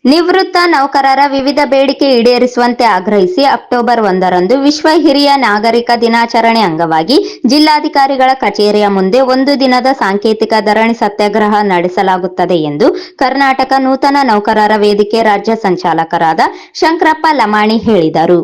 ನಿವೃತ್ತ ನೌಕರರ ವಿವಿಧ ಬೇಡಿಕೆ ಈಡೇರಿಸುವಂತೆ ಆಗ್ರಹಿಸಿ ಅಕ್ಟೋಬರ್ 1ರಂದು ವಿಶ್ವ ಹಿರಿಯ ನಾಗರಿಕ ದಿನಾಚರಣೆ ಅಂಗವಾಗಿ ಜಿಲ್ಲಾಧಿಕಾರಿಗಳ ಕಚೇರಿಯ ಮುಂದೆ ಒಂದು ದಿನದ ಸಾಂಕೇತಿಕ ಧರಣಿ ಸತ್ಯಾಗ್ರಹ ನಡೆಸಲಾಗುತ್ತದೆ ಎಂದು ಕರ್ನಾಟಕ ನೂತನ ನೌಕರರ ವೇದಿಕೆ ರಾಜ್ಯ ಸಂಚಾಲಕರಾದ ಶಂಕರಪ್ಪ ಲಮಾಣಿ ಹೇಳಿದರು.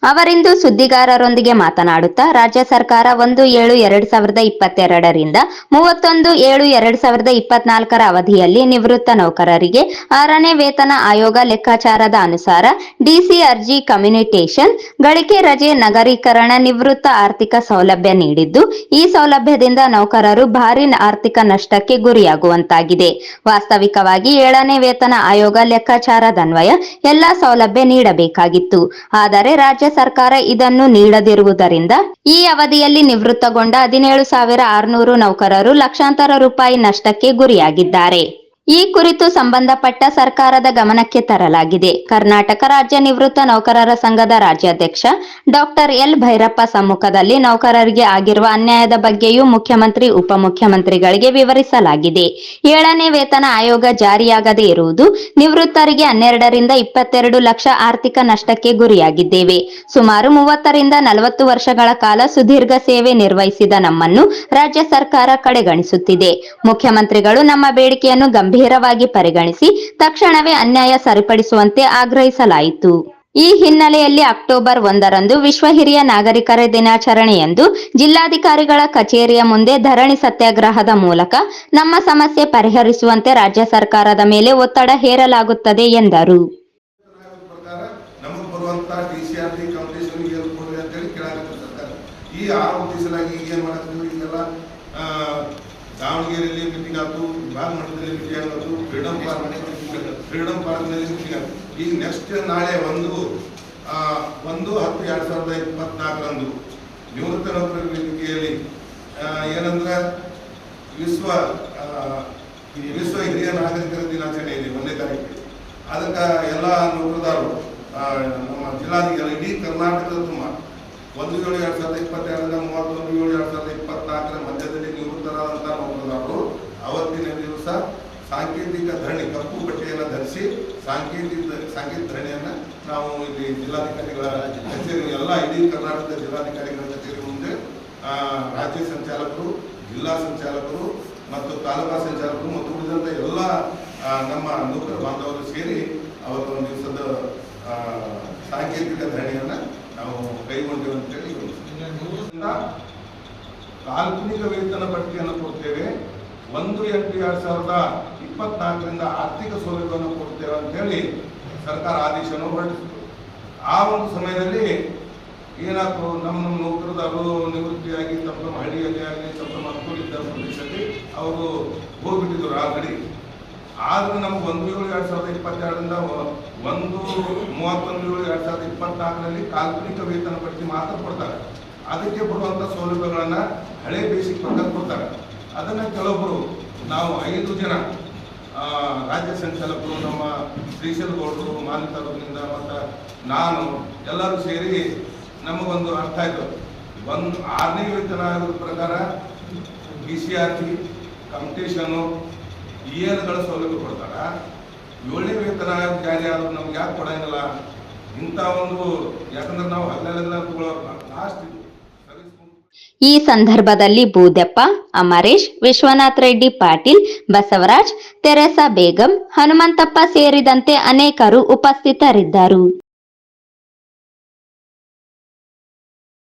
ಅವರಿಂದು ಸುದ್ದಿಗಾರರೊಂದಿಗೆ ಮಾತನಾಡುತ್ತಾ ರಾಜ್ಯ ಸರ್ಕಾರ 1/7/2022ರಿಂದ 31/7/2024 ಅವಧಿಯಲ್ಲಿ ನಿವೃತ್ತ ನೌಕರರಿಗೆ 6ನೇ ವೇತನ ಆಯೋಗ ಲೆಕ್ಕಾಚಾರದ ಅನುಸಾರ ಡಿಸಿ ಅರ್ಜಿ ಕಮ್ಯುನಿಟೇಷನ್, ಗಳಿಕೆ ರಜೆ ನಗರೀಕರಣ, ನಿವೃತ್ತ ಆರ್ಥಿಕ ಸೌಲಭ್ಯ ನೀಡಿದ್ದು, ಈ ಸೌಲಭ್ಯದಿಂದ ನೌಕರರು ಭಾರಿ ಆರ್ಥಿಕ ನಷ್ಟಕ್ಕೆ ಗುರಿಯಾಗುವಂತಾಗಿದೆ. ವಾಸ್ತವಿಕವಾಗಿ 7ನೇ ವೇತನ ಆಯೋಗ ಲೆಕ್ಕಾಚಾರದನ್ವಯ ಎಲ್ಲಾ ಸೌಲಭ್ಯ ನೀಡಬೇಕಾಗಿತ್ತು. ಆದರೆ ರಾಜ್ಯ ಸರ್ಕಾರ ಇದನ್ನು ನೀಡದಿರುವುದರಿಂದ ಈ ಅವಧಿಯಲ್ಲಿ ನಿವೃತ್ತಗೊಂಡ 17,600 ನೌಕರರು ಲಕ್ಷಾಂತರ ರೂಪಾಯಿ ನಷ್ಟಕ್ಕೆ ಗುರಿಯಾಗಿದ್ದಾರೆ. ಈ ಕುರಿತು ಸಂಬಂಧಪಟ್ಟ ಸರ್ಕಾರದ ಗಮನಕ್ಕೆ ತರಲಾಗಿದೆ. ಕರ್ನಾಟಕ ರಾಜ್ಯ ನಿವೃತ್ತ ನೌಕರರ ಸಂಘದ ರಾಜ್ಯಾಧ್ಯಕ್ಷ ಡಾಕ್ಟರ್ ಎಲ್ ಭೈರಪ್ಪ ಸಮ್ಮುಖದಲ್ಲಿ ನೌಕರರಿಗೆ ಆಗಿರುವ ಅನ್ಯಾಯದ ಬಗ್ಗೆಯೂ ಮುಖ್ಯಮಂತ್ರಿ, ಉಪಮುಖ್ಯಮಂತ್ರಿಗಳಿಗೆ ವಿವರಿಸಲಾಗಿದೆ. 7ನೇ ವೇತನ ಆಯೋಗ ಜಾರಿಯಾಗದೇ ಇರುವುದು ನಿವೃತ್ತರಿಗೆ 12ರಿಂದ 22 ಲಕ್ಷ ಆರ್ಥಿಕ ನಷ್ಟಕ್ಕೆ ಗುರಿಯಾಗಿದ್ದೇವೆ. ಸುಮಾರು 30ರಿಂದ 40 ವರ್ಷಗಳ ಕಾಲ ಸುದೀರ್ಘ ಸೇವೆ ನಿರ್ವಹಿಸಿದ ನಮ್ಮನ್ನು ರಾಜ್ಯ ಸರ್ಕಾರ ಕಡೆಗಣಿಸುತ್ತಿದೆ. ಮುಖ್ಯಮಂತ್ರಿಗಳು ನಮ್ಮ ಬೇಡಿಕೆಯನ್ನು ಗಂಭೀರವಾಗಿ ಪರಿಗಣಿಸಿ ತಕ್ಷಣವೇ ಅನ್ಯಾಯ ಸರಿಪಡಿಸುವಂತೆ ಆಗ್ರಹಿಸಲಾಯಿತು. ಈ ಹಿನ್ನೆಲೆಯಲ್ಲಿ ಅಕ್ಟೋಬರ್ 1ರಂದು ವಿಶ್ವ ಹಿರಿಯ ನಾಗರಿಕರ ದಿನಾಚರಣೆಯಂದು ಜಿಲ್ಲಾಧಿಕಾರಿಗಳ ಕಚೇರಿಯ ಮುಂದೆ ಧರಣಿ ಸತ್ಯಾಗ್ರಹದ ಮೂಲಕ ನಮ್ಮ ಸಮಸ್ಯೆ ಪರಿಹರಿಸುವಂತೆ ರಾಜ್ಯ ಸರ್ಕಾರದ ಮೇಲೆ ಒತ್ತಡ ಹೇರಲಾಗುತ್ತದೆ ಎಂದರು. ದಾವಣಗೆರೆಯಲ್ಲಿ ಮೀಟಿಂಗ್ ಆಯ್ತು, ವಿಭಾಗ ಮಟ್ಟದಲ್ಲಿ ಮೀಟಿಂಗ್ ಆಗೋದು, ಫ್ರೀಡಮ್ ಪಾರ್ಕ್ನಲ್ಲಿ ಮೀಟಿಂಗ್ ಆಯ್ತು. ಈಗ ನೆಕ್ಸ್ಟ್ ನಾಳೆ 1/10/2024ರಂದು ನಿವೃತ್ತ ನೌಕರರ ವೇದಿಕೆಯಲ್ಲಿ ಏನಂದ್ರೆ ವಿಶ್ವ ಹಿರಿಯ ನಾಗರಿಕರ ದಿನಾಚರಣೆ ಇದೆ 1ನೇ ತಾರೀಕು. ಅದಕ್ಕೆ ಎಲ್ಲ ನೌಕರದಾರರು ನಮ್ಮ ಜಿಲ್ಲಾಧಿಕಾರಿ ಇಡೀ ಕರ್ನಾಟಕದ ತುಂಬ 1/7/2022ರಿಂದ 31/7/2024 ಮಧ್ಯದಲ್ಲಿ ನಿವೃತ್ತರಾದಂಥ ನೌಕರದಾರರು ಅವತ್ತಿನ ದಿವಸ ಸಾಂಕೇತಿಕ ಧರಣಿ, ಕಪ್ಪು ಬಟ್ಟೆಯನ್ನು ಧರಿಸಿ ಸಾಂಕೇತಿಕ ಧರಣಿಯನ್ನು ನಾವು ಇಲ್ಲಿ ಜಿಲ್ಲಾಧಿಕಾರಿಗಳ ಕಚೇರಿ, ಎಲ್ಲ ಇಡೀ ಕರ್ನಾಟಕದ ಜಿಲ್ಲಾಧಿಕಾರಿಗಳ ಕಚೇರಿ ಮುಂದೆ ರಾಜ್ಯ ಸಂಚಾಲಕರು, ಜಿಲ್ಲಾ ಸಂಚಾಲಕರು ಮತ್ತು ತಾಲೂಕಾ ಸಂಚಾಲಕರು ಮತ್ತು ಉಳಿದಂಥ ಎಲ್ಲ ನಮ್ಮ ನೌಕರ ಬಾಂಧವರು ಸೇರಿ ಅವತ್ತು ಒಂದು ದಿವಸದ ಸಾಂಕೇತಿಕ ಧರಣಿಯನ್ನು ನಾವು ಕೈಗೊಂಡೇವೆ ಅಂತೇಳಿ ಕಾಲ್ಪನಿಕ ವೇತನ ಪಟ್ಟಿಯನ್ನು ಕೊಡ್ತೇವೆ. 1/8/2024ರಿಂದ ಆರ್ಥಿಕ ಸೌಲಭ್ಯವನ್ನು ಕೊಡ್ತೇವೆ ಅಂತೇಳಿ ಸರ್ಕಾರ ಆದೇಶವನ್ನು ಹೊರಡಿಸಿತು. ಆ ಒಂದು ಸಮಯದಲ್ಲಿ ಏನಾಯ್ತು, ನಮ್ಮ ನೌಕರದಾರರು ನಿವೃತ್ತಿಯಾಗಿ ತಮ್ಮ ಹಳ್ಳಿಯಲ್ಲಿ ಆಗಲಿ ತಮ್ಮ ಅನುಕೂಲ ಇದ್ದ ಪ್ರದೇಶದಲ್ಲಿ ಅವರು ಹೋಗ್ಬಿಟ್ಟಿದ್ರು ಆ ಗಡಿ. ಆದ್ರೆ ನಮ್ಗೆ 1/7/2022ರಿಂದ 1/31/2024ರಲ್ಲಿ ಕಾಲ್ಪನಿಕ ವೇತನ ಪಟ್ಟಿ ಮಾತ್ರ ಕೊಡ್ತಾರೆ. ಅದಕ್ಕೆ ಬರುವಂಥ ಸೌಲಭ್ಯಗಳನ್ನು ಹಳೆ ಬೇಸಿಕ್ ಪ್ರಕಾರ ಕೊಡ್ತಾರೆ. ಅದನ್ನು ಕೆಲವೊಬ್ಬರು ನಾವು 5 ಜನ ರಾಜ್ಯ ಸಂಚಾಲಕರು, ನಮ್ಮ ಶ್ರೀಶೈಲಗೌಡರು, ಮಾನ್ಯ ತಾಲೂಕಿನಿಂದ ಮತ್ತು ನಾನು ಎಲ್ಲರೂ ಸೇರಿ ನಮಗೊಂದು ಅರ್ಥ ಆಯಿತು. 6ನೇ ವೇತನ ಆಯೋಗದ ಪ್ರಕಾರ BCRT, ಕಮ್ಯುಟೇಷನು, ELಗಳ ಸೌಲಭ್ಯ ಕೊಡ್ತಾರೆ. 7ನೇ ವೇತನ ಆಯೋಗ ಜಾರಿ ಆದರೂ ನಮ್ಗೆ ಯಾಕೆ ಕೊಡಂಗಿಲ್ಲ? ಇಂಥ ಒಂದು, ಯಾಕಂದ್ರೆ ನಾವು ಹಗಲೆಲ್ಲ ತಗೊಳ್ಳೋರು ಲಾಸ್ಟ್ ಇದು. ಈ ಸಂದರ್ಭದಲ್ಲಿ ಬೂದ್ಯಪ್ಪ, ಅಮರೇಶ್, ವಿಶ್ವನಾಥ್ ರೆಡ್ಡಿ ಪಾಟೀಲ್, ಬಸವರಾಜ್, ತೆರೇಸಾ ಬೇಗಂ, ಹನುಮಂತಪ್ಪ ಸೇರಿದಂತೆ ಅನೇಕರು ಉಪಸ್ಥಿತರಿದ್ದರು.